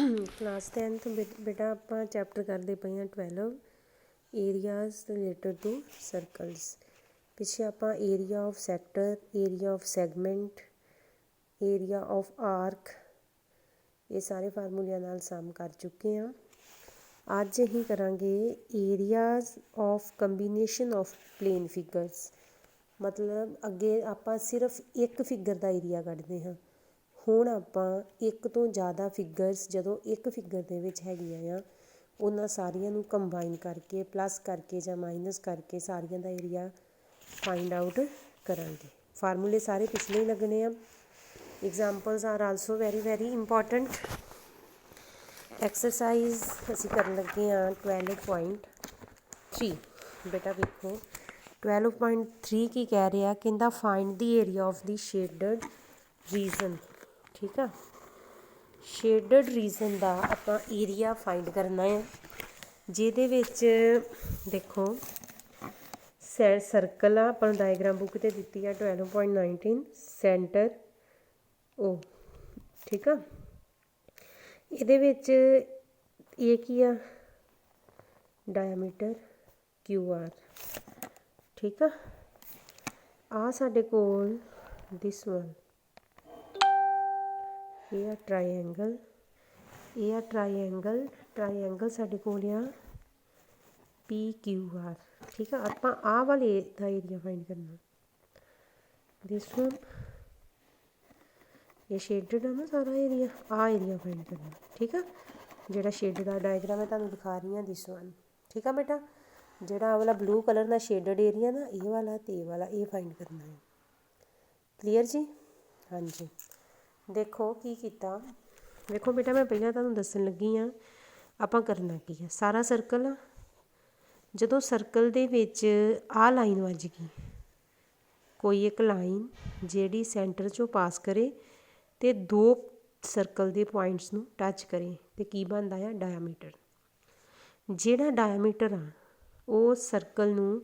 Class 10th बेटा ਆਪਾਂ chapter ਕਰਦੇ ਪਏ ਹਾਂ 12 ਏਰੀਆਜ਼ ਰਿਲੇਟਡ ਟੂ ਸਰਕਲਸ। ਪਿੱਛੇ ਆਪਾਂ area of sector, area of segment, area of arc ਇਹ ਸਾਰੇ ਫਾਰਮੂਲਿਆਂ ਨਾਲ ਸਮ ਕਰ ਚੁੱਕੇ ਹਾਂ। ਅੱਜ ਅਸੀਂ ਕਰਾਂਗੇ areas of combination of plane figures. ਮਤਲਬ ਅੱਗੇ ਆਪਾਂ ਸਿਰਫ ਇੱਕ ਫਿਗਰ ਦਾ ਏਰੀਆ ਕੱਢਦੇ ਹਾਂ। ਹੁਣ ਆਪਾਂ ਇੱਕ ਤੋਂ ਜ਼ਿਆਦਾ ਫਿਗਰਸ ਜਦੋਂ ਇੱਕ ਫਿਗਰ ਦੇ ਵਿੱਚ ਹੈਗੀਆਂ ਆ ਉਹਨਾਂ ਸਾਰੀਆਂ ਨੂੰ ਕੰਬਾਈਨ ਕਰਕੇ ਪਲੱਸ ਕਰਕੇ ਜਾਂ ਮਾਈਨਸ ਕਰਕੇ ਸਾਰੀਆਂ ਦਾ ਏਰੀਆ ਫਾਈਂਡ ਆਊਟ ਕਰਾਂਗੇ। ਫਾਰਮੂਲੇ ਸਾਰੇ ਪਿਛਲੇ ਹੀ ਲੱਗਣੇ ਆ। Examples are also very important. Exercise ਅਸੀਂ ਕਰਨ ਲੱਗੇ ਹਾਂ 12.3। ਬੇਟਾ ਵੇਖੋ 12.3 ਕੀ ਕਹਿ ਰਿਹਾ, ਕਹਿੰਦਾ find the area of the shaded region. ਠੀਕ ਆ, ਸ਼ੇਡਡ ਰੀਜਨ ਦਾ ਆਪਾਂ ਏਰੀਆ ਫਾਈਂਡ ਕਰਨਾ ਹੈ ਜਿਹਦੇ ਵਿੱਚ ਦੇਖੋ ਸਰਕਲ ਆ, ਆਪਾਂ ਨੂੰ ਡਾਇਗਰਾਮ ਬੁੱਕ 'ਤੇ ਦਿੱਤੀ ਆ 12.19 ਸੈਂਟਰ ਉਹ। ਠੀਕ ਆ, ਇਹਦੇ ਵਿੱਚ ਇਹ ਕੀ ਆ ਡਾਇਆਮੀਟਰ QR। ਠੀਕ ਆ ਸਾਡੇ ਕੋਲ ਦਿਸ ਵਨ ਇਹ ਆ ਟਰਾਈਐਂਗਲ, ਇਹ ਆ ਟਰਾਈਐਂਗਲ ਸਾਡੇ ਕੋਲ ਆ PQR। ਠੀਕ ਆ, ਆਪਾਂ ਆਹ ਵਾਲੇ ਦਾ ਏਰੀਆ ਫਾਈਂਡ ਕਰਨਾ ਦਿਸ ਵਨ। ਇਹ ਸ਼ੇਡਡ ਆ ਨਾ ਸਾਰਾ ਏਰੀਆ, ਆਹ ਏਰੀਆ ਫਾਈਂਡ ਕਰਨਾ। ਠੀਕ ਆ, ਜਿਹੜਾ ਸ਼ੇਡ ਦਾ ਡਾਇਗਰਾਮ ਮੈਂ ਤੁਹਾਨੂੰ ਦਿਖਾ ਰਹੀ ਹਾਂ ਦਿਸ ਵਨ। ਠੀਕ ਆ ਬੇਟਾ, ਜਿਹੜਾ ਆਹ ਵਾਲਾ ਬਲੂ ਕਲਰ ਦਾ ਸ਼ੇਡਡ ਏਰੀਆ ਨਾ ਇਹ ਵਾਲਾ ਅਤੇ ਇਹ ਵਾਲਾ ਇਹ ਫਾਈਂਡ ਕਰਨਾ ਹੈ। ਕਲੀਅਰ ਜੀ? ਹਾਂਜੀ। ਦੇਖੋ ਕੀ ਕੀਤਾ, ਵੇਖੋ ਬੇਟਾ ਮੈਂ ਪਹਿਲਾਂ ਤੁਹਾਨੂੰ ਦੱਸਣ ਲੱਗੀ ਹਾਂ ਆਪਾਂ ਕਰਨਾ ਕੀ ਹੈ। ਸਾਰਾ ਸਰਕਲ ਆ, ਜਦੋਂ ਸਰਕਲ ਦੇ ਵਿੱਚ ਆਹ ਲਾਈਨ ਵੱਜ ਗਈ, ਕੋਈ ਇੱਕ ਲਾਈਨ ਜਿਹੜੀ ਸੈਂਟਰ 'ਚੋਂ ਪਾਸ ਕਰੇ ਅਤੇ ਦੋ ਸਰਕਲ ਦੇ ਪੁਆਇੰਟਸ ਨੂੰ ਟੱਚ ਕਰੇ ਅਤੇ ਕੀ ਬਣਦਾ ਆ ਡਾਇਆਮੀਟਰ। ਜਿਹੜਾ ਡਾਇਆਮੀਟਰ ਆ ਉਹ ਸਰਕਲ ਨੂੰ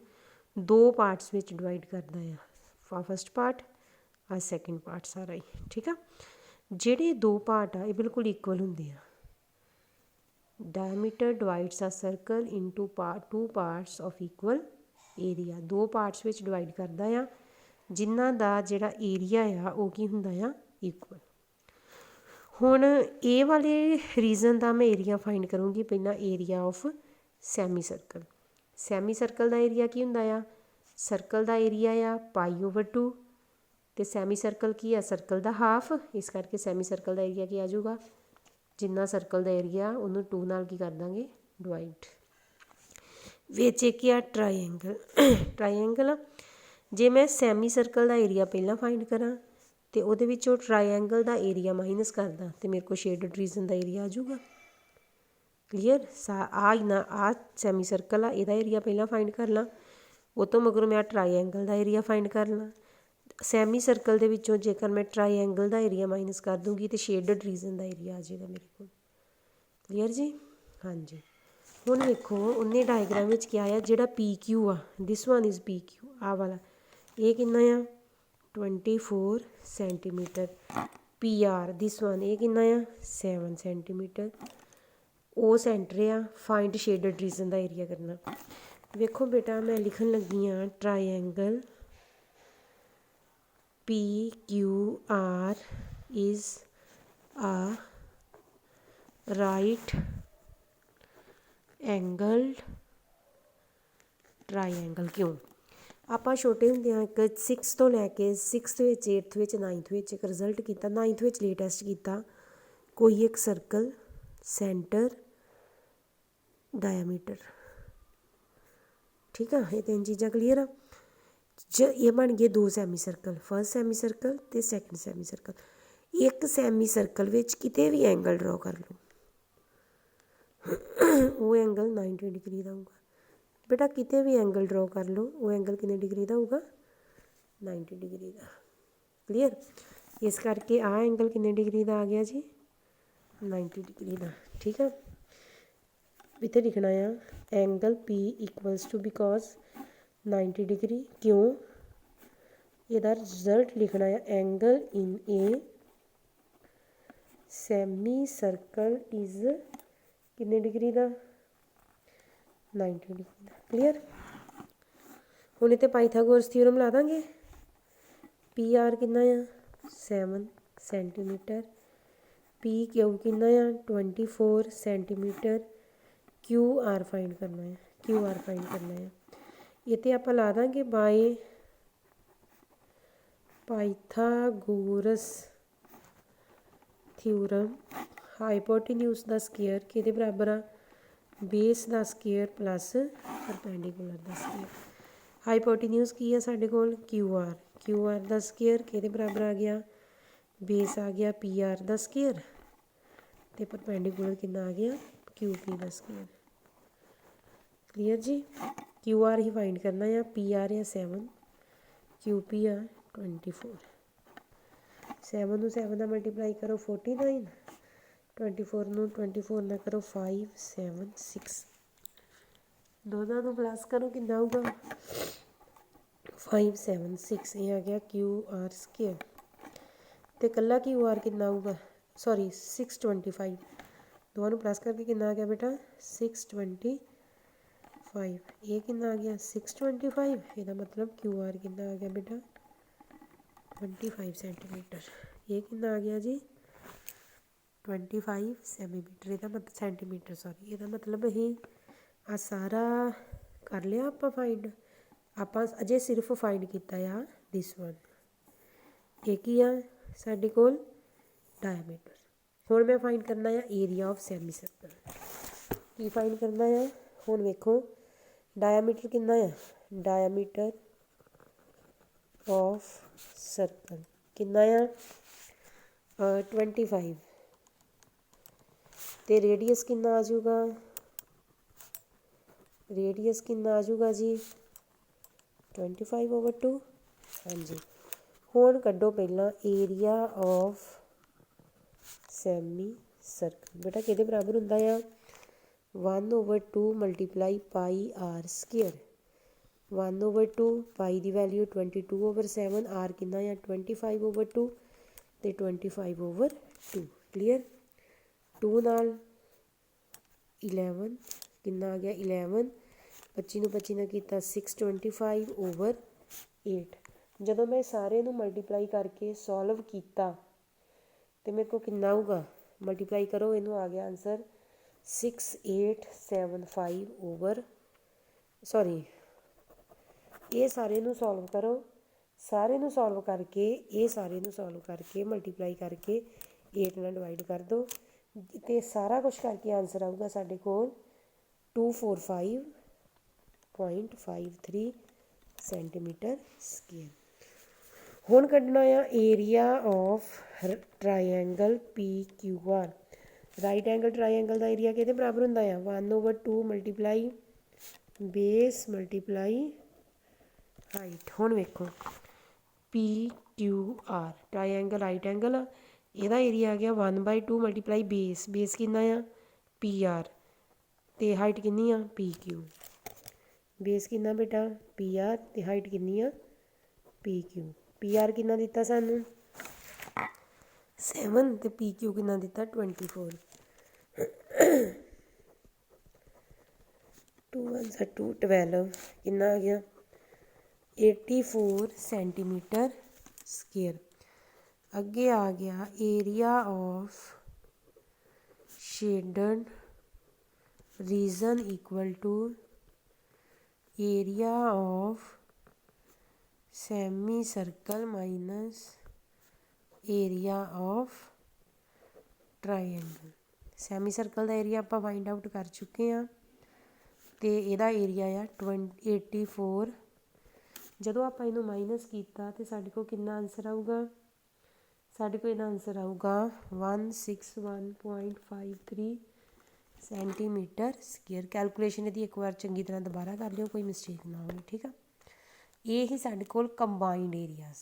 ਦੋ ਪਾਰਟਸ ਵਿੱਚ ਡਿਵਾਈਡ ਕਰਦਾ ਆ। ਫਸਟ ਪਾਰਟ ਆ ਸੈਕਿੰਡ ਪਾਰਟ ਸਾਰਾ ਹੀ। ਠੀਕ ਆ, ਜਿਹੜੇ ਦੋ ਪਾਰਟ ਆ ਇਹ ਬਿਲਕੁਲ ਇਕੁਅਲ ਹੁੰਦੇ ਆ। Diameter divides a circle into two parts of equal area. ਦੋ ਪਾਰਟਸ ਵਿੱਚ ਡਿਵਾਈਡ ਕਰਦਾ ਆ ਜਿਨ੍ਹਾਂ ਦਾ ਜਿਹੜਾ ਏਰੀਆ ਆ ਉਹ ਕੀ ਹੁੰਦਾ ਆ ਇਕੁਅਲ। ਹੁਣ ਇਹ ਵਾਲੇ ਰੀਜ਼ਨ ਦਾ ਮੈਂ ਏਰੀਆ ਫਾਈਂਡ ਕਰੂੰਗੀ। ਪਹਿਲਾਂ area of semi circle. Semi circle ਦਾ ਏਰੀਆ ਕੀ ਹੁੰਦਾ ਆ, ਸਰਕਲ ਦਾ ਏਰੀਆ ਆ π/2 ਅਤੇ ਸੈਮੀ ਸਰਕਲ ਕੀ ਆ ਸਰਕਲ ਦਾ ਹਾਫ। ਇਸ ਕਰਕੇ ਸੈਮੀ ਸਰਕਲ ਦਾ ਏਰੀਆ ਕੀ ਆ ਜਾਊਗਾ, ਜਿੰਨਾ ਸਰਕਲ ਦਾ ਏਰੀਆ ਉਹਨੂੰ 2 ਨਾਲ ਕੀ ਕਰ ਦਾਂਗੇ ਡਿਵਾਈਡ। ਵਿੱਚ ਇੱਕ ਆ ਟਰਾਈਐਂਗਲ ਆ। ਜੇ ਮੈਂ ਸੈਮੀ ਸਰਕਲ ਦਾ ਏਰੀਆ ਪਹਿਲਾਂ ਫਾਈਂਡ ਕਰਾਂ ਅਤੇ ਉਹਦੇ ਵਿੱਚੋਂ ਟਰਾਈਐਂਗਲ ਦਾ ਏਰੀਆ ਮਾਈਨਸ ਕਰਦਾ ਅਤੇ ਮੇਰੇ ਕੋਲ ਸ਼ੇਡਡ ਰੀਜਨ ਦਾ ਏਰੀਆ ਆ ਜਾਊਗਾ। ਕਲੀਅਰ? ਆਹ ਸੈਮੀ ਸਰਕਲ ਆ, ਇਹਦਾ ਏਰੀਆ ਪਹਿਲਾਂ ਫਾਈਂਡ ਕਰ ਲਾਂ, ਉਹ ਤੋਂ ਮਗਰੋਂ ਮੈਂ ਟਰਾਈਐਂਗਲ ਦਾ ਏਰੀਆ ਫਾਈਂਡ ਕਰ ਲਾਂ। ਸੈਮੀ ਸਰਕਲ ਦੇ ਵਿੱਚੋਂ ਜੇਕਰ ਮੈਂ ਟਰਾਈਐਂਗਲ ਦਾ ਏਰੀਆ ਮਾਈਨਸ ਕਰ ਦੂੰਗੀ ਅਤੇ ਸ਼ੇਡਡ ਰੀਜਨ ਦਾ ਏਰੀਆ ਆ ਜਾਏਗਾ ਮੇਰੇ ਕੋਲ। ਕਲੀਅਰ ਜੀ? ਹਾਂਜੀ। ਹੁਣ ਵੇਖੋ ਉਹਨੇ ਡਾਇਗਰਾਮ ਵਿੱਚ ਕਿਹਾ ਆ ਜਿਹੜਾ PQ ਆ ਦਿਸ ਵਨ ਇਜ਼ PQ, ਆਹ ਵਾਲਾ ਇਹ ਕਿੰਨਾ ਆ 24 ਸੈਂਟੀਮੀਟਰ। PR ਦਿਸ ਵਨ ਇਹ ਕਿੰਨਾ ਆ 7 ਸੈਂਟੀਮੀਟਰ। ਉਹ ਸੈਂਟਰ ਆ। ਫਾਈਂਡ ਸ਼ੇਡਡ ਰੀਜਨ ਦਾ ਏਰੀਆ ਕਰਨਾ। ਵੇਖੋ ਬੇਟਾ ਮੈਂ ਲਿਖਣ ਲੱਗੀ ਹਾਂ triangle PQR is a right angled triangle। ਕਿਉਂ? ਆਪਾਂ ਛੋਟੇ ਹੁੰਦਿਆਂ ਇੱਕ 6 ਤੋਂ ਲੈ ਕੇ 6th ਵਿੱਚ 8th ਵਿੱਚ 9th ਵਿੱਚ ਇੱਕ ਰਿਜ਼ਲਟ ਕੀਤਾ, 9th ਵਿੱਚ ਲੇਟੈਸਟ ਕੀਤਾ। ਕੋਈ ਇੱਕ ਸਰਕਲ, ਸੈਂਟਰ, ਡਾਇਆਮੀਟਰ। ਠੀਕ ਆ, ਇਹ 3 ਚੀਜ਼ਾਂ ਕਲੀਅਰ ਆ। ਇਹ ਬਣ ਗਏ 2 semi circle, first semi circle ਅਤੇ ਸੈਕਿੰਡ ਸੈਮੀ ਸਰਕਲ। ਇੱਕ ਸੈਮੀ ਸਰਕਲ ਵਿੱਚ ਕਿਤੇ ਵੀ ਐਂਗਲ ਡਰੋ ਕਰ ਲਓ ਉਹ ਐਂਗਲ 90 ਡਿਗਰੀ ਦਾ ਹੋਊਗਾ। ਬੇਟਾ ਕਿਤੇ ਵੀ ਐਂਗਲ ਡਰੋ ਕਰ ਲਓ ਉਹ ਐਂਗਲ ਕਿੰਨੇ ਡਿਗਰੀ ਦਾ ਹੋਊਗਾ 90 ਡਿਗਰੀ ਦਾ। ਕਲੀਅਰ? ਇਸ ਕਰਕੇ ਆਹ ਐਂਗਲ ਕਿੰਨੇ ਡਿਗਰੀ ਦਾ ਆ ਗਿਆ ਜੀ 90 ਡਿਗਰੀ ਦਾ। ਠੀਕ ਆ, ਇੱਥੇ ਲਿਖਣਾ ਆ angle P equals to because 90 degree. ਕਿਉਂ? ਇਹਦਾ ਰਿਜ਼ਲਟ ਲਿਖਣਾ ਆ angle in A semicircle is ਕਿੰਨੇ ਡਿਗਰੀ ਦਾ 90 ਡਿਗਰੀ ਦਾ। ਕਲੀਅਰ। ਹੁਣ ਇੱਥੇ ਪਾਈਥਾਗੋਰਸ ਥਿਊਰਮ ਲਾ ਦਾਂਗੇ। ਪੀ ਆਰ ਕਿੰਨਾ ਆ 7 ਸੈਂਟੀਮੀਟਰ, ਪੀ ਕਿਊ ਕਿੰਨਾ ਆ 24 ਸੈਂਟੀਮੀਟਰ, ਕਿਊ ਆਰ ਫਾਈਂਡ ਕਰਨਾ ਹੈ, ਕਿਊ ਆਰ ਫਾਈਂਡ ਕਰਨਾ ਹੈ। ਇੱਥੇ ਆਪਾਂ ਲਾ ਦਾਂਗੇ ਬਾਏ ਪਾਈਥਾਗੋਰਸ ਥਿਊਰਮ ਹਾਈਪੋਟੀਨਿਊਸ ਦਾ ਸਕੇਅਰ ਕਿਹਦੇ ਬਰਾਬਰ ਆ ਬੇਸ ਦਾ ਸਕੇਅਰ ਪਲੱਸ ਪਰਪੈਂਡੀਕੂਲਰ ਦਾ ਸਕੇਅਰ। ਹਾਈਪੋਟੀਨਿਊਸ ਕੀ ਆ ਸਾਡੇ ਕੋਲ ਕਿਊ ਆਰ, ਕਿਊ ਆਰ ਦਾ ਸਕੇਅਰ ਕਿਹਦੇ ਬਰਾਬਰ ਆ ਗਿਆ ਬੇਸ ਆ ਗਿਆ ਪੀ ਆਰ ਦਾ ਸਕੇਅਰ ਅਤੇ ਪਰਪੈਂਡੀਕੂਲਰ ਕਿੰਨਾ ਆ ਗਿਆ ਕਿਊ ਪੀ ਦਾ ਸਕੇਅਰ। ਕਲੀਅਰ ਜੀ। ਕਿਊ ਆਰ ਹੀ ਫਾਈਂਡ ਕਰਨਾ ਆ, ਪੀ ਆਰ ਆ 7, ਕਿਊ ਪੀ ਆ 24। 7 ਨੂੰ 7 ਨਾਲ ਮਲਟੀਪਲਾਈ ਕਰੋ 49, 24 ਨੂੰ 24 ਨਾਲ ਕਰੋ 5 7 6, ਦੋਨਾਂ ਨੂੰ ਪਲੱਸ ਕਰੋ ਕਿੰਨਾ ਆਊਗਾ 5 7 6। ਇਹ ਆ ਗਿਆ ਕਿਊ ਆਰ ਸਕੇਅਰ ਅਤੇ ਇਕੱਲਾ ਕਿਊ ਆਰ ਕਿੰਨਾ ਆਊਗਾ ਸੌਰੀ 625। ਦੋਵਾਂ ਨੂੰ ਪਲੱਸ ਕਰਕੇ ਕਿੰਨਾ ਆ ਗਿਆ ਬੇਟਾ 625। ਇਹ ਕਿੰਨਾ ਆ ਗਿਆ 625। ਇਹਦਾ ਮਤਲਬ ਕਿਊ ਆਰ ਕਿੰਨਾ ਆ ਗਿਆ ਬੇਟਾ 25 ਸੈਂਟੀਮੀਟਰ। ਇਹ ਕਿੰਨਾ ਆ ਗਿਆ ਜੀ 25 ਸੈਂਟੀਮੀਟਰ। ਇਹਦਾ ਮਤਲਬ ਸੈਂਟੀਮੀਟਰ ਸੌਰੀ। ਇਹਦਾ ਮਤਲਬ ਅਸੀਂ ਆ ਸਾਰਾ ਕਰ ਲਿਆ ਆਪਾਂ ਫਾਈਂਡ। ਆਪਾਂ ਅਜੇ ਸਿਰਫ ਫਾਈਂਡ ਕੀਤਾ ਆ ਦਿਸ ਵਨ। ਇਹ ਕੀ ਆ ਸਾਡੇ ਕੋਲ ਡਾਇਆਮੀਟਰ। ਹੁਣ ਮੈਂ ਫਾਈਂਡ ਕਰਨਾ ਆ area of semi circle. Ki find ਕਰਨਾ ਆ ਹੁਣ ਵੇਖੋ ਡਾਇਆਮੀਟਰ ਕਿੰਨਾ ਆ ਡਾਇਆਮੀਟਰ ਆਫ ਸਰਕਲ ਕਿੰਨਾ ਆ 25 ਅਤੇ ਰੇਡੀਅਸ ਕਿੰਨਾ ਆ ਜਾਊਗਾ ਰੇਡੀਅਸ ਕਿੰਨਾ ਆ ਜਾਊਗਾ ਜੀ 25/2। ਹਾਂਜੀ। ਹੁਣ ਕੱਢੋ ਪਹਿਲਾਂ ਏਰੀਆ ਆਫ ਸੈਮੀ ਸਰਕਲ। ਬੇਟਾ ਕਿਹਦੇ ਬਰਾਬਰ ਹੁੰਦਾ ਆ 1/2 ਮਲਟੀਪਲਾਈ ਪਾਈ ਆਰ ਸਕੇਅਰ। 1/2 ਪਾਈ ਦੀ ਵੈਲਿਊ 22/7, ਆਰ ਕਿੰਨਾ ਆ 25/2 ਅਤੇ 25/2। ਕਲੀਅਰ। 2 ਨਾਲ 11 ਕਿੰਨਾ ਆ ਗਿਆ 11, 25 ਨੂੰ 25 ਨਾਲ ਕੀਤਾ 625/8। ਜਦੋਂ ਮੈਂ ਸਾਰੇ ਨੂੰ ਮਲਟੀਪਲਾਈ ਕਰਕੇ ਸੋਲਵ ਕੀਤਾ ਅਤੇ ਮੇਰੇ ਕੋਲ ਕਿੰਨਾ ਆਊਗਾ ਮਲਟੀਪਲਾਈ ਕਰੋ ਇਹਨੂੰ ਆ ਗਿਆ ਆਨਸਰ 6875 ਸੌਰੀ ਇਹ ਸਾਰੇ ਨੂੰ ਸੋਲਵ ਕਰੋ। ਸਾਰੇ ਨੂੰ ਸੋਲਵ ਕਰਕੇ ਇਹ ਸਾਰੇ ਨੂੰ ਸੋਲਵ ਕਰਕੇ ਮਲਟੀਪਲਾਈ ਕਰਕੇ 8 ਨਾਲ ਡਿਵਾਈਡ ਕਰ ਦਿਓ ਅਤੇ ਸਾਰਾ ਕੁਛ ਕਰਕੇ ਆਨਸਰ ਆਊਗਾ ਸਾਡੇ ਕੋਲ 245.53 ਸੈਂਟੀਮੀਟਰ ਸਕੇਅਰ। ਹੁਣ ਕੱਢਣਾ ਆ area of triangle P Q R. Right angle triangle ਦਾ ਏਰੀਆ ਕਿਹਦੇ ਬਰਾਬਰ ਹੁੰਦਾ ਆ 1/2 ਮਲਟੀਪਲਾਈ ਬੇਸ ਮਲਟੀਪਲਾਈ ਹਾਈਟ। ਹੁਣ ਵੇਖੋ ਪੀ Q R triangle right angle ਆ। ਇਹਦਾ ਏਰੀਆ ਆ ਗਿਆ 1/2 ਮਲਟੀਪਲਾਈ ਬੇਸ। ਬੇਸ ਕਿੰਨਾ ਆ ਪੀ ਆਰ ਅਤੇ ਹਾਈਟ ਕਿੰਨੀ ਆ ਪੀ ਕਿਊ। ਬੇਸ ਕਿੰਨਾ ਬੇਟਾ ਪੀ ਆਰ ਅਤੇ ਹਾਈਟ ਕਿੰਨੀ ਆ ਪੀ ਕਿਊ। ਪੀ ਆਰ ਕਿੰਨਾ ਦਿੱਤਾ ਸਾਨੂੰ 7 ਅਤੇ ਪੀ ਕਿਊ ਕਿੰਨਾ ਦਿੱਤਾ 24। 2 1 2 12 ਕਿੰਨਾ ਆ ਗਿਆ 84 ਸੈਂਟੀਮੀਟਰ ਸਕੇਅਰ। ਅੱਗੇ ਆ ਗਿਆ area of shaded region equal to area of semi circle minus area of triangle. Semi circle ਦਾ ਏਰੀਆ ਆਪਾਂ ਫਾਈਂਡ ਆਊਟ ਕਰ ਚੁੱਕੇ ਹਾਂ ਅਤੇ ਇਹਦਾ ਏਰੀਆ ਆ 84। ਜਦੋਂ ਆਪਾਂ ਇਹਨੂੰ ਮਾਈਨਸ ਕੀਤਾ ਤਾਂ ਸਾਡੇ ਕੋਲ ਕਿੰਨਾ ਆਨਸਰ ਆਊਗਾ ਸਾਡੇ ਕੋਲ ਇਹਦਾ ਆਨਸਰ ਆਊਗਾ 161.53 ਸੈਂਟੀਮੀਟਰ ਸਕੇਅਰ। ਕੈਲਕੂਲੇਸ਼ਨ ਇਹਦੀ ਇੱਕ ਵਾਰ ਚੰਗੀ ਤਰ੍ਹਾਂ ਦੁਬਾਰਾ ਕਰ ਲਿਓ ਕੋਈ ਮਿਸਟੇਕ ਨਾ ਹੋਵੇ। ਠੀਕ ਆ। ਇਹ ਹੀ ਸਾਡੇ ਕੋਲ ਕੰਬਾਈਨਡ ਏਰੀਆਜ਼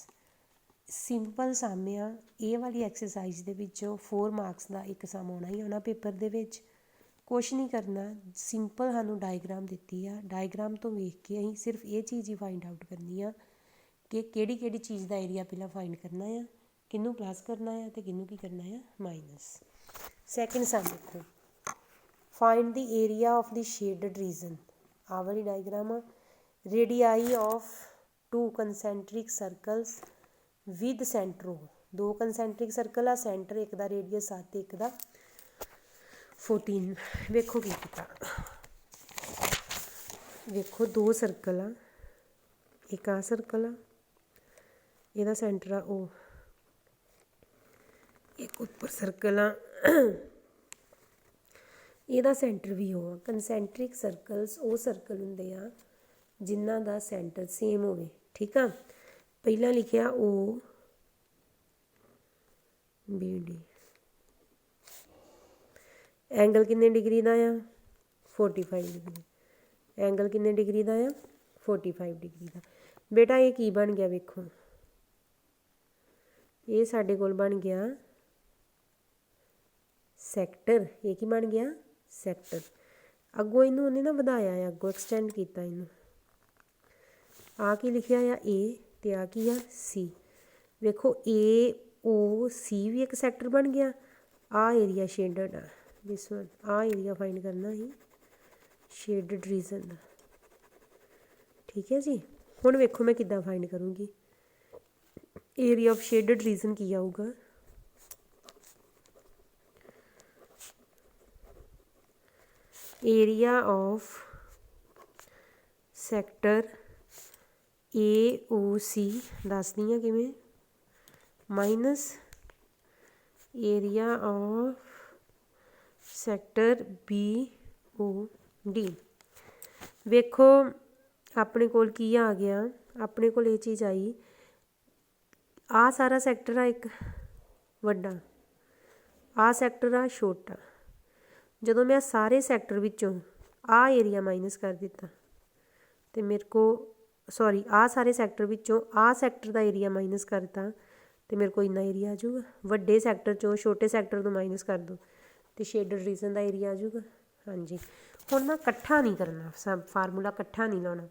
ਸਿੰਪਲ ਸਮ ਆ। ਇਹ ਵਾਲੀ ਐਕਸਰਸਾਈਜ਼ ਦੇ ਵਿੱਚੋਂ 4 ਮਾਰਕਸ ਦਾ ਇੱਕ ਸਮ ਆਉਣਾ ਹੀ ਆਉਣਾ ਪੇਪਰ ਦੇ ਵਿੱਚ। ਕੁਛ ਨਹੀਂ ਕਰਨਾ ਸਿੰਪਲ ਸਾਨੂੰ ਡਾਇਗਰਾਮ ਦਿੱਤੀ ਆ। ਡਾਇਗਰਾਮ ਤੋਂ ਵੇਖ ਕੇ ਅਸੀਂ ਸਿਰਫ ਇਹ ਚੀਜ਼ ਹੀ ਫਾਈਂਡ ਆਊਟ ਕਰਨੀ ਆ ਕਿ ਕਿਹੜੀ ਕਿਹੜੀ ਚੀਜ਼ ਦਾ ਏਰੀਆ ਪਹਿਲਾਂ ਫਾਈਂਡ ਕਰਨਾ ਆ किनू प्लस करना है तो किनू की करना है माइनस। सैकेंड सम देखो, find the area of the shaded region. आ वाली डायग्राम आ, radii of 2 concentric circles with centre O. 2 concentric circle आ, सेंटर एक दा रेडियस 7 एक दा 14। वेखो की कीता, वेखो 2 सर्कल आ, एक आ सर्कल आ, ਇਹਦਾ सेंटर आ ओ, एक उपर सर्कल आ, ਇਹਦਾ सेंटर भी ओ आ। कंसैंट्रिक सर्कल्स ਉਹ सर्कल ਹੁੰਦੇ ਆ ਜਿਨ੍ਹਾਂ ਦਾ सेंटर सेम ਹੋਵੇ। ठीक आ, ਪਹਿਲਾਂ ਲਿਖਿਆ O बी डी, एंगल कितने डिग्री का आ 45 डिग्री, एंगल कितने डिग्री का आ 45 डिग्री का। बेटा ये की बन गया, वेखो ये साडे कोल बन गया सैक्टर। ये की बन गया सैक्टर। अगों इनू उन्हें ना वधाया है, अगों एक्सटेंड किया इनू। आ की लिखिया आ ए ते आ की आ सी। वेखो ए ओ सी भी एक सैक्टर बन गया। आ एरिया शेडड आ, दिस वन आ एरिया फाइंड करना ही शेडड रीजन का। ठीक है जी, हुण वेखो मैं किद्दां फाइंड करूँगी। एरिया ऑफ शेडड रीजन की आऊगा, area of sector A O C दस दी हां किवें, minus area of sector B O D. वेखो अपने कोल की आ गया, अपने कोल ये चीज़ आई, आ सारा सैक्टर आ एक वड्डा, आ सैक्टर आ छोटा। जदों मैं सारे सैक्टर विचों आ एरिया माइनस कर दिता तो मेरे को सॉरी आ सारे सैक्टर विचों आ सैक्टर का एरिया माइनस करता तो मेरे को इन्ना एरिया आ जाऊगा। वड्डे सैक्टर चों छोटे सैक्टर तो माइनस कर दो तो शेडड रीजन का एरिया आ जाऊगा। हाँ जी, हुण ना कट्ठा नहीं करना, सब फार्मूला कट्ठा नहीं लाना।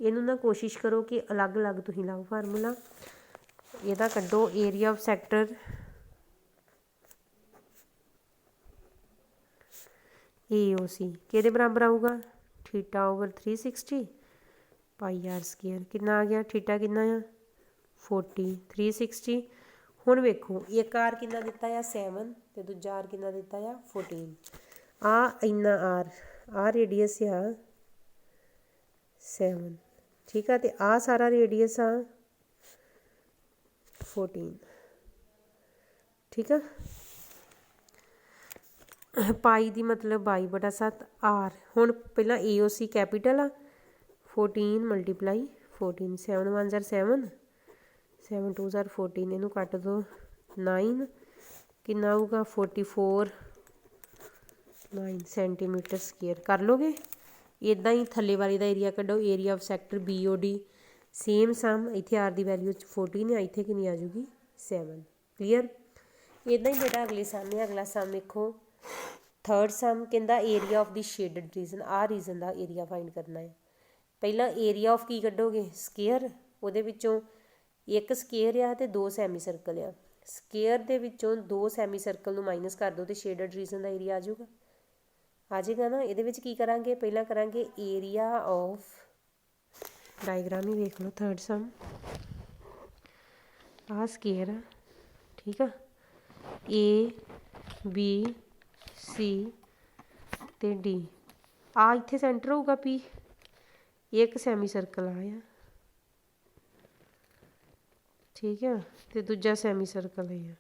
इनू ना कोशिश करो कि अलग अलग तुसीं लाओ फार्मूला। ਇਹਦਾ ਕੱਢੋ एरिया ऑफ सैक्टर AOC किहदे बराबर आऊगा, theta over 360 pi r square. कितना आ गया, थीटा कितना आ 40, 360। हुण वेखो एक आर कितना दिता है 7 तो दूजा आर कितना दिता है 14। आ इन्ना आर रेडियस आ 7, ठीक है, तो आ सारा रेडियस आ 14। ठीक है, पाई दी मतलब 22/7 आर। हुण पहला AOC कैपिटल आ 14 मल्टीप्लाई 14, 7 1 ज़ार 7, 7 2 ज़ार 14, इनू कट दो 9, कितना आऊगा 44 9 सेंटीमीटर स्केयर। कर लोगे इदा ही थले वाली का एरिया कड्डो, area of sector BOD same sum. इत्थे आर की वैल्यू 14 है, इत्थे कितनी आ जाऊगी 7। क्लीयर। इदा ही बेटा अगले सम है, अगला सम देखो थर्ड सम कहता area of the shaded region. आ रीजन का एरिया फाइंड करना है। पहला एरिया ऑफ की कड्डोगे स्केयर, उहदे विचों एक स्केयर आ ते 2 सैमी सर्कल आ। स्केयर दे विचों 2 सैमी सर्कल नूं माइनस कर दो तो शेडड रीजन का एरिया आ जाऊगा, आ जाएगा ना। ये की करांगे, पहला करांगे एरिया ऑफ, डायग्राम ही देख लो थर्ड सम। आ स्केयर आ, ठीक है, A B C ते D। आ इत्थे सेंटर होगा P, एक सैमी सर्कल आया, ठीक है, तो दूजा सैमी सर्कल है।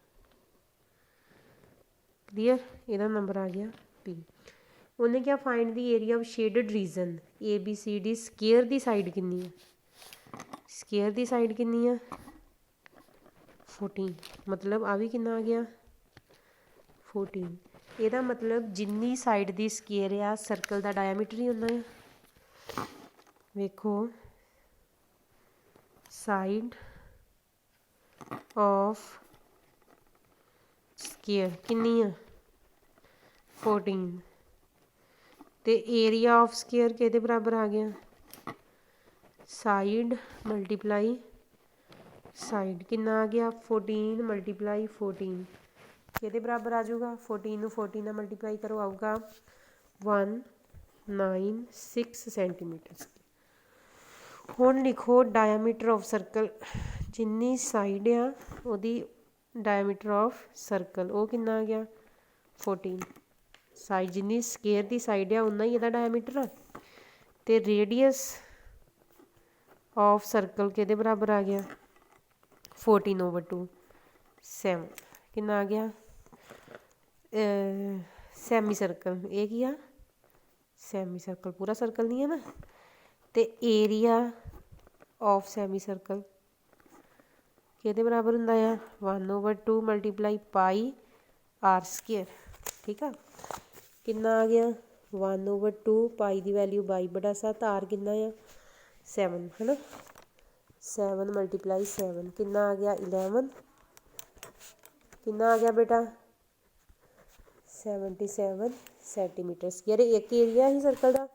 क्लीयर, ਇਹਦਾ नंबर आ गया P। उन्हें क्या find the area of shaded region ABCD। Square दी साइड कितनी है, स्केयर दी साइड कितनी है 14, मतलब आ भी कितना आ गया 14। ਇਹਦਾ मतलब जिन्नी साइड दी स्केयर आ सर्कल का डायमीटर ही होना है। वेखो साइड ऑफ स्केयर कितनी है 14, तो एरिया ऑफ स्केयर किहदे बराबर आ गया, साइड मल्टीप्लाई ਸਾਈਡ ਕਿੰਨਾ ਆ ਗਿਆ 14 ਮਲਟੀਪਲਾਈ 14 ਕਿਹਦੇ ਬਰਾਬਰ ਆ ਜਾਊਗਾ 14 ਨੂੰ 14 ਨਾਲ ਮਲਟੀਪਲਾਈ ਕਰੋ ਆਊਗਾ 196 ਸੈਂਟੀਮੀਟਰ। ਹੁਣ ਲਿਖੋ ਡਾਇਆਮੀਟਰ ਆਫ ਸਰਕਲ, ਜਿੰਨੀ ਸਾਈਡ ਆ ਉਹਦੀ ਡਾਇਆਮੀਟਰ ਆਫ ਸਰਕਲ ਉਹ ਕਿੰਨਾ ਆ ਗਿਆ 14। ਸਾਈਡ ਜਿੰਨੀ ਸਕੇਅਰ ਦੀ ਸਾਈਡ ਆ ਉਨਾ ਹੀ ਇਹਦਾ ਡਾਇਆਮੀਟਰ ਆ, ਅਤੇ ਰੇਡੀਅਸ ਆਫ ਸਰਕਲ ਕਿਹਦੇ ਬਰਾਬਰ ਆ ਗਿਆ 14/2 7 ਕਿੰਨਾ ਆ ਗਿਆ ਸੈਮੀ ਸਰਕਲ। ਇਹ ਕੀ ਆ ਸੈਮੀ ਸਰਕਲ, ਪੂਰਾ ਸਰਕਲ ਨਹੀਂ ਹੈ ਨਾ। ਅਤੇ ਏਰੀਆ ਆਫ ਸੈਮੀ ਸਰਕਲ ਕਿਹਦੇ ਬਰਾਬਰ ਹੁੰਦਾ ਆ 1/2 ਮਲਟੀਪਲਾਈ ਪਾਈ ਆਰ ਸਕੇਅਰ। ਠੀਕ ਆ, ਕਿੰਨਾ ਆ ਗਿਆ 1/2 ਪਾਈ ਦੀ ਵੈਲਿਊ 22/7, ਆਰ ਕਿੰਨਾ ਆ 7 ਹੈ ਨਾ। 7 ਮਲਟੀਪਲਾਈ 7 ਕਿੰਨਾ ਆ ਗਿਆ 11, ਕਿੰਨਾ ਆ ਗਿਆ ਬੇਟਾ 77 ਸੈਂਟੀਮੀਟਰ ਸਕੇਅਰ। ਇੱਕ ਏਰੀਆ ਹੀ ਸਰਕਲ ਦਾ,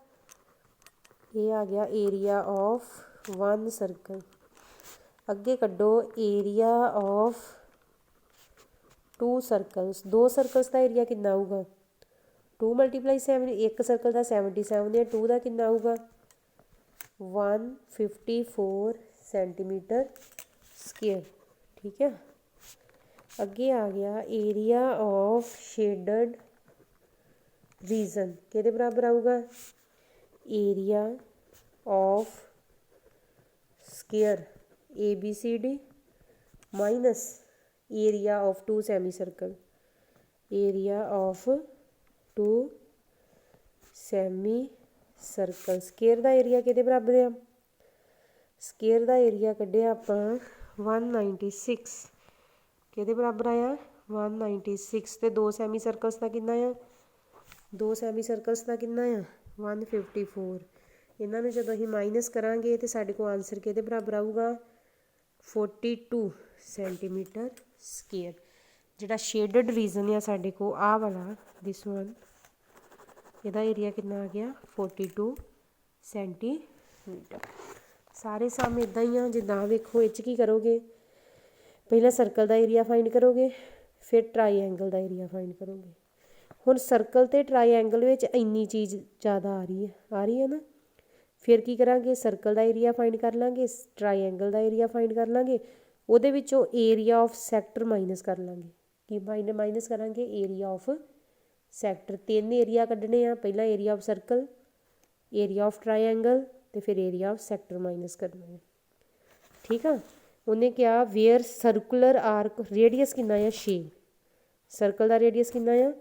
ਇਹ ਆ ਗਿਆ ਏਰੀਆ ਆਫ 1 ਸਰਕਲ। ਅੱਗੇ ਕੱਢੋ area of 2 circles. 2 circles the area ਕਿੰਨਾ ਆਊਗਾ 2 ਮਲਟੀਪਲਾਈ 7, ਇੱਕ ਸਰਕਲ ਦਾ 77 ਹੈ, 2 ਦਾ ਕਿੰਨਾ ਆਊਗਾ 154 ਸੈਂਟੀਮੀਟਰ ਸਕੇਅਰ। ਠੀਕ ਹੈ, ਅੱਗੇ ਆ ਗਿਆ ਏਰੀਆ ਆਫ ਸ਼ੇਡਡ ਰੀਜਨ ਕਿਹਦੇ ਬਰਾਬਰ ਆਊਗਾ area of square ABCD minus area of 2 semi circle, area of 2 semi circle. Square the area ਕਿਹਦੇ ਬਰਾਬਰ ਆ, ਸਕੇਅਰ ਦਾ ਏਰੀਆ ਕੱਢਿਆ ਆਪਾਂ 196 ਕਿਹਦੇ ਬਰਾਬਰ ਆਇਆ 196, ਅਤੇ 2 ਸੈਮੀ ਸਰਕਲਸ ਦਾ ਕਿੰਨਾ ਆ 2 ਸੈਮੀ ਸਰਕਲਸ ਦਾ ਕਿੰਨਾ ਆ 154। ਇਹਨਾਂ ਨੂੰ ਜਦੋਂ ਅਸੀਂ ਮਾਈਨਸ ਕਰਾਂਗੇ ਤਾਂ ਸਾਡੇ ਕੋਲ ਆਨਸਰ ਕਿਹਦੇ ਬਰਾਬਰ ਆਊਗਾ 42 ਸੈਂਟੀਮੀਟਰ ਸਕੇਅਰ। ਜਿਹੜਾ ਸ਼ੇਡਡ ਰੀਜਨ ਆ ਸਾਡੇ ਕੋਲ ਆਹ ਵਾਲਾ ਦਿਸ ਵਨ, ਇਹਦਾ ਏਰੀਆ ਕਿੰਨਾ ਆ ਗਿਆ 42 ਸੈਂਟੀਮੀਟਰ। ਸਾਰੇ ਸਮ ਇੱਦਾਂ ਹੀ ਆ, ਜਿੱਦਾਂ ਵੇਖੋ ਇਹ 'ਚ ਕੀ ਕਰੋਗੇ ਪਹਿਲਾਂ ਸਰਕਲ ਦਾ ਏਰੀਆ ਫਾਈਂਡ ਕਰੋਗੇ, ਫਿਰ ਟਰਾਈਐਂਗਲ ਦਾ ਏਰੀਆ ਫਾਈਂਡ ਕਰੋਗੇ। ਹੁਣ ਸਰਕਲ ਅਤੇ ਟਰਾਈਐਂਗਲ ਵਿੱਚ ਇੰਨੀ ਚੀਜ਼ ਜ਼ਿਆਦਾ ਆ ਰਹੀ ਹੈ ਨਾ। ਫਿਰ ਕੀ ਕਰਾਂਗੇ ਸਰਕਲ ਦਾ ਏਰੀਆ ਫਾਈਂਡ ਕਰ ਲਾਂਗੇ, ਟਰਾਈਐਂਗਲ ਦਾ ਏਰੀਆ ਫਾਈਂਡ ਕਰ ਲਾਂਗੇ, ਉਹਦੇ ਵਿੱਚੋਂ ਏਰੀਆ ਆਫ ਸੈਕਟਰ ਮਾਈਨਸ ਕਰ ਲਾਂਗੇ। ਕੀ ਮਾਈਨਸ ਕਰਾਂਗੇ ਏਰੀਆ ਆਫ ਸੈਕਟਰ। 3 ਏਰੀਆ ਕੱਢਣੇ ਆ, ਪਹਿਲਾਂ area of circle, area of triangle, ਅਤੇ ਫਿਰ ਏਰੀਆ ਆਫ ਸੈਕਟਰ ਮਾਈਨਸ ਕਰਨਾ ਹੈ। ਠੀਕ ਆ, ਉਹਨੇ ਕਿਹਾ ਵੇਅਰ ਸਰਕੂਲਰ ਆਰਕ ਰੇਡੀਅਸ ਕਿੰਨਾ ਆ 6, ਸਰਕਲ ਦਾ ਰੇਡੀਅਸ ਕਿੰਨਾ ਆ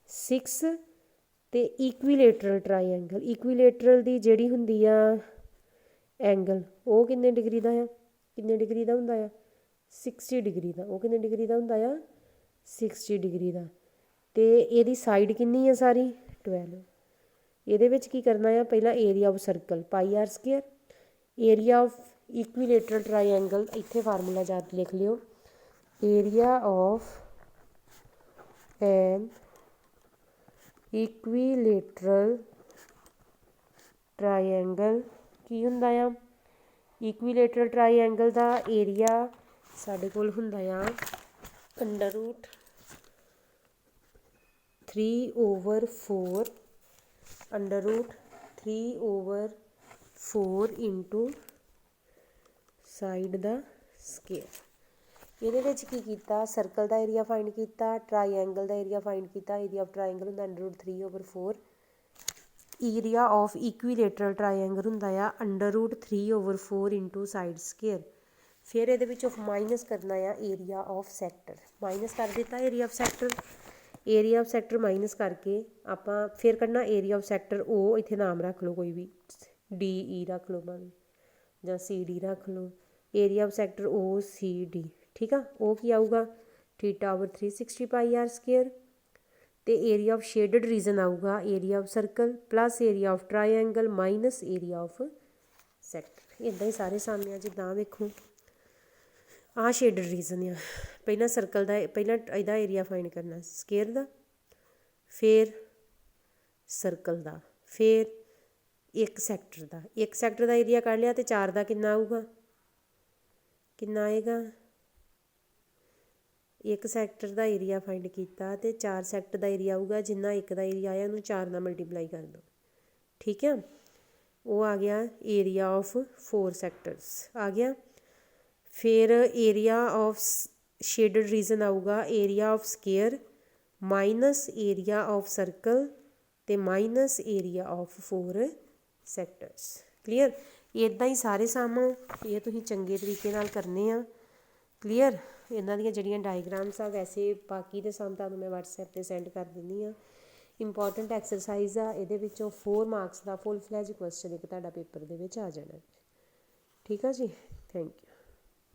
6, ਅਤੇ ਇਕੁਈਲੇਟਰਲ ਟਰਾਈਐਂਗਲ, ਇਕੁਈਲੇਟਰਲ ਦੀ ਜਿਹੜੀ ਹੁੰਦੀ ਆ ਐਂਗਲ ਉਹ ਕਿੰਨੇ ਡਿਗਰੀ ਦਾ ਆ, ਕਿੰਨੇ ਡਿਗਰੀ ਦਾ ਹੁੰਦਾ ਆ 60 ਡਿਗਰੀ ਦਾ। ਉਹ ਕਿੰਨੇ ਡਿਗਰੀ ਦਾ ਹੁੰਦਾ ਆ 60 ਡਿਗਰੀ ਦਾ। ਅਤੇ ਇਹਦੀ ਸਾਈਡ ਕਿੰਨੀ ਆ ਸਾਰੀ 12। ਇਹਦੇ ਵਿੱਚ ਕੀ ਕਰਨਾ ਆ ਪਹਿਲਾਂ area of circle pi r square, area of equilateral triangle ਇੱਥੇ ਫਾਰਮੂਲਾ ਯਾਦ ਲਿਖ ਲਿਓ, area of an equilateral triangle ਕੀ ਹੁੰਦਾ ਆ ਇਕੁਈਲੇਟਰਲ ਟਰਾਈਐਂਗਲ ਦਾ ਏਰੀਆ ਸਾਡੇ ਕੋਲ ਹੁੰਦਾ ਆ √3/4 √3/4 ਇੰਟੂ ਸਾਈਡ ਦਾ ਸਕੇਅਰ। ਇਹਦੇ ਵਿੱਚ ਕੀ ਕੀਤਾ ਸਰਕਲ ਦਾ ਏਰੀਆ ਫਾਈਂਡ ਕੀਤਾ, ਟਰਾਈਐਂਗਲ ਦਾ ਏਰੀਆ ਫਾਈਂਡ ਕੀਤਾ, ਏਰੀਆ ਆਫ ਟਰਾਈਐਂਗਲ ਹੁੰਦਾ √3/4, ਏਰੀਆ ਆਫ ਇਕੁਈਲੇਟਰਲ ਟਰਾਈਐਂਗਲ ਹੁੰਦਾ ਆ √3/4 ਇੰਟੂ ਸਾਈਡ ਸਕੇਅਰ। ਫਿਰ ਇਹਦੇ ਵਿੱਚੋਂ ਮਾਈਨਸ ਕਰਨਾ ਆ ਏਰੀਆ ਆਫ ਸੈਕਟਰ, ਮਾਈਨਸ ਕਰ ਦਿੱਤਾ area of sector, area of sector minus ਕਰਕੇ ਆਪਾਂ ਫਿਰ ਕੱਢਣਾ ਏਰੀਆ ਆਫ ਸੈਕਟਰ ਉਹ ਇੱਥੇ ਨਾਮ ਰੱਖ ਲਓ ਕੋਈ ਵੀ DE ਰੱਖ ਲਓ ਭਾਵੇਂ ਜਾਂ CD ਰੱਖ ਲਓ, ਏਰੀਆ ਆਫ ਸੈਕਟਰ OCD। ਠੀਕ ਆ, ਉਹ ਕੀ ਆਊਗਾ θ/360 ਪਾਈ ਆਰ ਸਕੇਅਰ, ਅਤੇ ਏਰੀਆ ਆਫ ਸ਼ੇਡਡ ਰੀਜਨ ਆਊਗਾ area of circle plus area of triangle minus area of sector. ਇੱਦਾਂ ਹੀ ਸਾਰੇ ਸਾਹਮਣੇ ਆ, ਜਿੱਦਾਂ ਵੇਖੋ ਆਹ ਸ਼ੇਡਡ ਰੀਜਨ ਆ, ਪਹਿਲਾਂ ਸਰਕਲ ਦਾ ਪਹਿਲਾਂ ਇਹਦਾ ਏਰੀਆ ਫਾਈਂਡ ਕਰਨਾ ਸਕੇਅਰ ਦਾ, ਫਿਰ ਸਰਕਲ ਦਾ, ਫਿਰ ਇੱਕ ਸੈਕਟਰ ਦਾ। ਇੱਕ ਸੈਕਟਰ ਦਾ ਏਰੀਆ ਕੱਢ ਲਿਆ ਅਤੇ 4 ਦਾ ਕਿੰਨਾ ਆਊਗਾ कितना आएगा, एक सैक्टर का एरिया फाइंड किया तो 4 सैक्टर का एरिया आऊगा, जिन्ना एक का एरिया आया उन्होंने 4 नाल मल्टीप्लाई कर दो। ठीक है, वो आ गया एरिया ऑफ 4 सैक्टर्स आ गया। फिर एरिया ऑफ शेडड रीजन आऊगा area of square minus area of circle तो minus area of 4 sectors. Clear, इदां ही सारे सम ये तुसीं चंगे तरीके नाल करने आ। क्लीयर, इन्हां दियां जिहड़ियां डायग्राम्स आ वैसे बाकी दे सम तुहानूं मैं WhatsApp ते सेंड कर दिंदी आ। इंपॉर्टेंट एक्सरसाइज आ, इहदे विचों 4 मार्क्स का फुल फ्लैज क्वेश्चन एक तुहाडा पेपर दे विच आ जाना। ठीक है जी, थैंक यू।